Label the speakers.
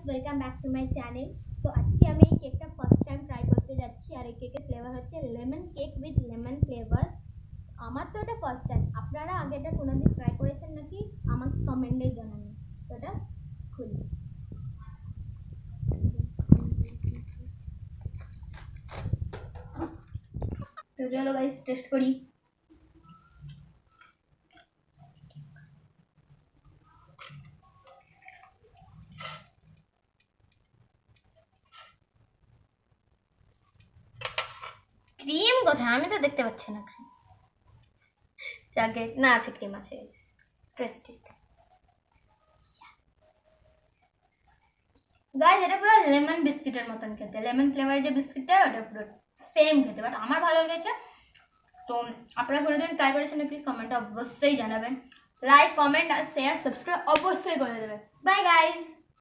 Speaker 1: Welcome back to my channel. তো আজকে আমি এই কেকটা ফার্স্ট টাইম ট্রাই করতে যাচ্ছি, আর এই কেকের ফ্লেভার হচ্ছে lemon cake with lemon flavour. আমার তো এটা ফার্স্ট টাইম, আপনারা আগে এটা কোনোদিন ট্রাই করেছেন নাকি আমাকে কমেন্টে জানান। তো এটা খুলি। তো চলো গাইস টেস্ট করি। ক্রিম কোথায়? আমি তো দেখতে পাচ্ছি না ক্রিম। যাকে না আছে, ক্রিম আছে। টেস্টি গাইস, এটা পুরো লেমন বিস্কিটের মতন খেতে। লেমন ফ্লেভারের যে বিস্কিটটা ওটা পুরো সেম খেতে, বাট আমার ভালো লেগেছে। তো আপনারা কোনোদিন ট্রাই করেছেন নাকি কমেন্টে অবশ্যই জানাবেন। লাইক, কমেন্ট আর শেয়ার, সাবস্ক্রাইব অবশ্যই করে দেবেন। Bye guys.